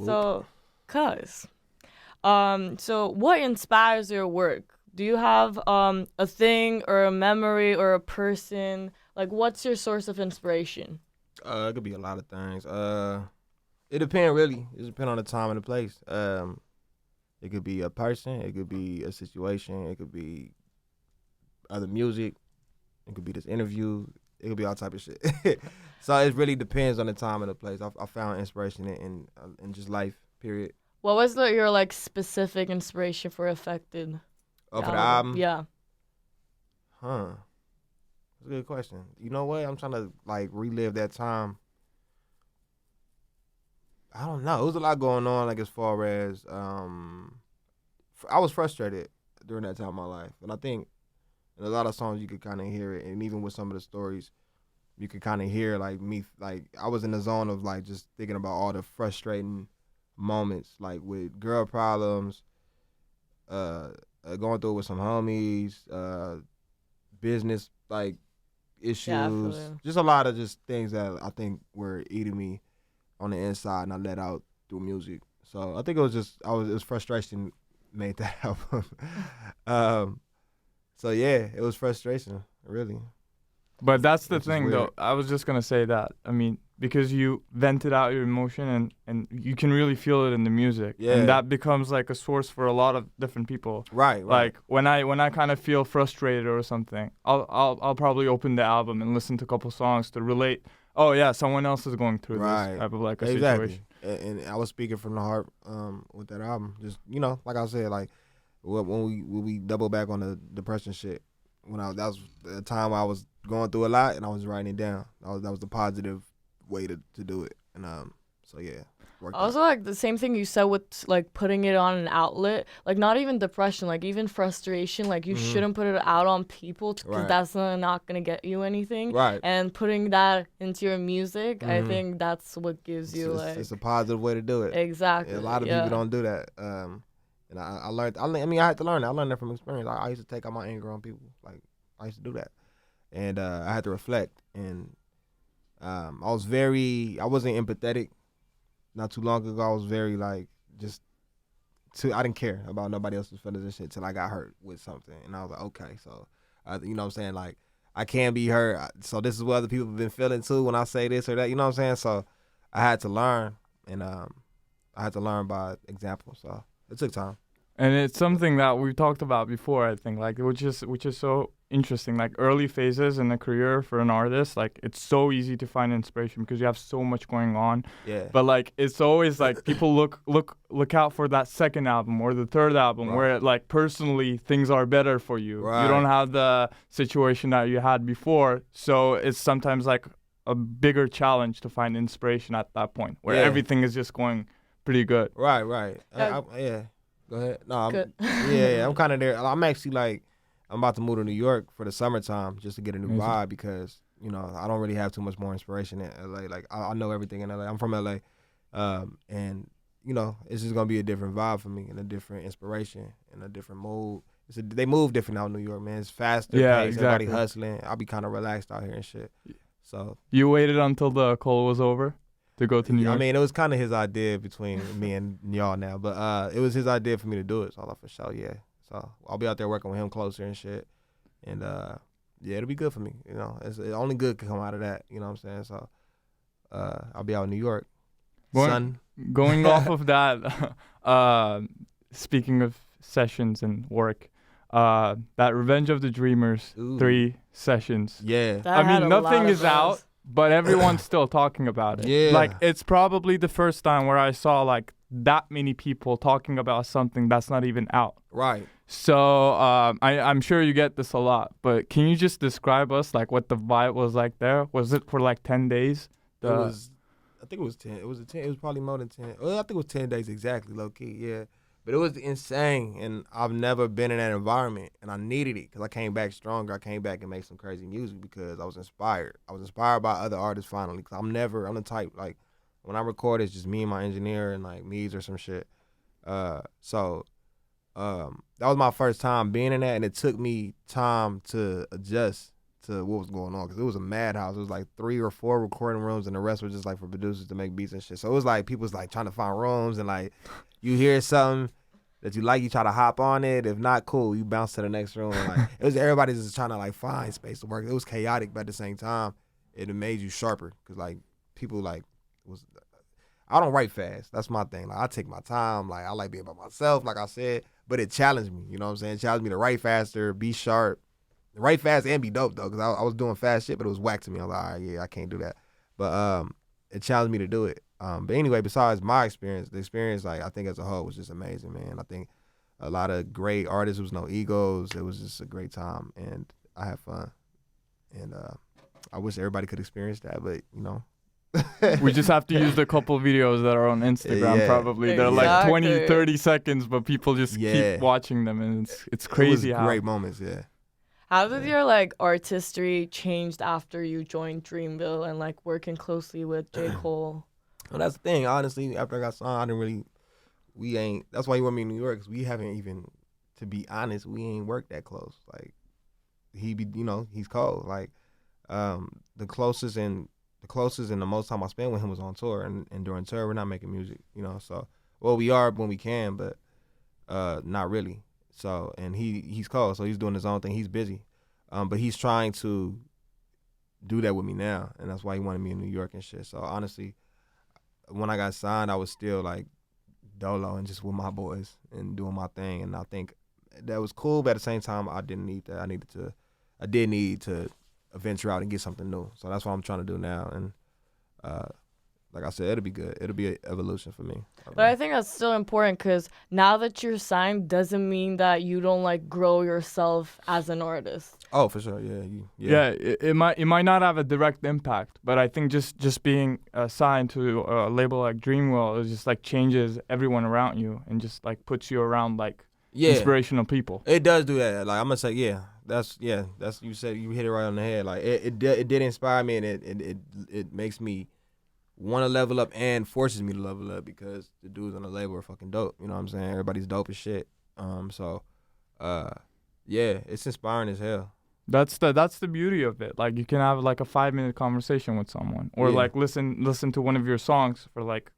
So, Cuz, so what inspires your work? Do you have a thing or a memory or a person? Like, what's your source of inspiration? It could be a lot of things. It depends really. It depends on the time and the place. It could be a person. It could be a situation. It could be other music. It could be this interview. It could be all type of shit. So it really depends on the time and the place. I found inspiration in just life. Period. What was your like specific inspiration for Affected? Oh, The for the album? album, Yeah. huh? That's a good question. You know what? I'm trying to like relive that time. I don't know. It was a lot going on. Like as far as I was frustrated during that time of my life, and I think in a lot of songs you could kind of hear it, and even with some of the stories, you could kind of hear like me. Like I was in the zone of like just thinking about all the frustrating moments, like with girl problems, uh, going through it with some homies, business like Yeah, I feel issues, you. just a lot of just things that I think were eating me on the inside, and I let out through music. So I think it was frustration made that album. um, so yeah, it was frustration, really, But that's the which is thing, weird. though. I was just gonna say that. I mean, because you vented out your emotion, and you can really feel it in the music, Yeah. and that becomes like a source for a lot of different people. Right, right, Like when I kind of feel frustrated or something, I'll probably open the album and listen to a couple songs to relate. Oh yeah, someone else is going through right. this type of like a Exactly. situation. And I was speaking from the heart with that album. Just like I said, like when we double back on the depression shit, that was the time I was going through a lot and I was writing it down. That was the positive way to do it. And so yeah, worked Also, out. like the same thing you said with like putting it on an outlet, like not even depression, like even frustration. Like you shouldn't put it out on people because Right. that's not gonna get you anything. Right. And putting that into your music, I Mhm. think that's what gives you like It's a positive way to do it. exactly. A lot of yeah. people don't do that. And I learned. I mean, I had to learn that. I learned that from experience. I used to take out my anger on people. Like I used to do that, and I had to reflect. And I wasn't empathetic. Not too long ago, I was very like just. I didn't care about nobody else's feelings and shit till I got hurt with something, and I was like, okay, so, you know what I'm saying, like I can be hurt. So this is what other people have been feeling too when I say this or that. You know what I'm saying? So I had to learn, and I had to learn by example. So it took time. And it's something that we've talked about before, I think, like which is so interesting. Like early phases in a career for an artist, like it's so easy to find inspiration because you have so much going on. Yeah. But like it's always like people look out for that second album or the third album Right. where like personally things are better for you. Right. You don't have the situation that you had before, so it's sometimes like a bigger challenge to find inspiration at that point where Yeah. everything is just going pretty good. Right. Right. Yeah. Yeah. Go ahead. No. I'm, Good. yeah. I'm kind of there. I'm actually like I'm about to move to New York for the summertime just to get a new Amazing. vibe because I don't really have too much more inspiration in LA. Like I know everything in LA. I'm from LA, and it's just gonna be a different vibe for me and a different inspiration and a different mood. They move different out in New York, man. It's faster, Yeah, paced, everybody exactly. hustling. I'll be kind of relaxed out here and shit. So You waited until the call was over to go to New York? I mean, it was kind of his idea between me and y'all now, but it was his idea for me to do it. So for sure, yeah. So I'll be out there working with him closer and shit, and yeah, it'll be good for me. Only good can come out of that. You know what I'm saying? So I'll be out in New York, son. Going off of that, speaking of sessions and work, that Revenge of the Dreamers Ooh. 3 sessions. Yeah. That I had mean, a lot nothing of is out, buzz. but everyone's still talking about it. Yeah. Like, it's probably the first time where I saw, like, that many people talking about something that's not even out. Right. So, I'm sure you get this a lot, but can you just describe us, like, what the vibe was like there? Was it for, like, 10 days? It was. I think it was 10. It was 10. It was probably more than 10. Well, I think it was 10 days exactly, low key. Yeah. But it was insane, and I've never been in that environment, and I needed it because I came back stronger. I came back and made some crazy music because I was inspired. I was inspired by other artists finally. Because I'm the type, like, when I record, it's just me and my engineer and, like, Mees or some shit. So that was my first time being in that, and it took me time to adjust to what was going on, because it was a madhouse. It was like 3 or 4 recording rooms, and the rest were just like for producers to make beats and shit. So it was like people was like trying to find rooms, and like you hear something that you like, you try to hop on it. If not, cool, you bounce to the next room. And like it was everybody just trying to like find space to work. It was chaotic, but at the same time, it made you sharper, because like people like was. I don't write fast. That's my thing. Like I take my time. Like I like being by myself, like I said. But it challenged me. You know what I'm saying? It challenged me to write faster, be sharp. Write fast and be dope though, because I was doing fast shit, but it was whack to me. I was like, all right, yeah, I can't do that. But it challenged me to do it. But anyway, besides my experience, the experience, like I think as a whole, was just amazing, man. I think a lot of great artists. There was no egos. It was just a great time, and I had fun. And I wish everybody could experience that, but you know. We just have to use the couple videos that are on Instagram, Yeah. probably. They're like Exactly. 20, 30 seconds, but people just keep watching them, and it's crazy It was how. great moments, yeah. How did your like artistry changed after you joined Dreamville and like working closely with J. Cole? Well, that's the thing. Honestly, after I got signed, I didn't really. We ain't. That's why he want me in New York, because we haven't even. To be honest, we ain't worked that close. Like, he be, you know, he's cold. Like, the closest and the most time I spent with him was on tour, and during tour we're not making music, you know. So, well, we are when we can, but not really. So, and he's cold, so he's doing his own thing. He's busy, but he's trying to do that with me now, and that's why he wanted me in New York and shit. So honestly, when I got signed, I was still like dolo and just with my boys and doing my thing, and I think that was cool. But at the same time, I didn't need that. I did need to venture out and get something new. So that's what I'm trying to do now, and like I said, it'll be good. It'll be an evolution for me. But I think that's still important, because now that you're signed doesn't mean that you don't like grow yourself as an artist. Oh, for sure, yeah. Yeah, it might not have a direct impact, but I think just being signed to a label like Dreamville, it just like changes everyone around you and just like puts you around like inspirational people. It does do that. Like I'm gonna say, that's you said, you hit it right on the head. Like it did inspire me, and it makes me want to level up and forces me to level up, because the dudes on the label are fucking dope. You know what I'm saying? Everybody's dope as shit. Yeah, it's inspiring as hell. That's the beauty of it. Like you can have like a 5-minute conversation with someone, or like listen to one of your songs for like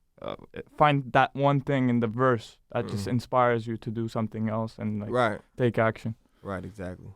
find that one thing in the verse that just inspires you to do something else and like take action. Right, exactly.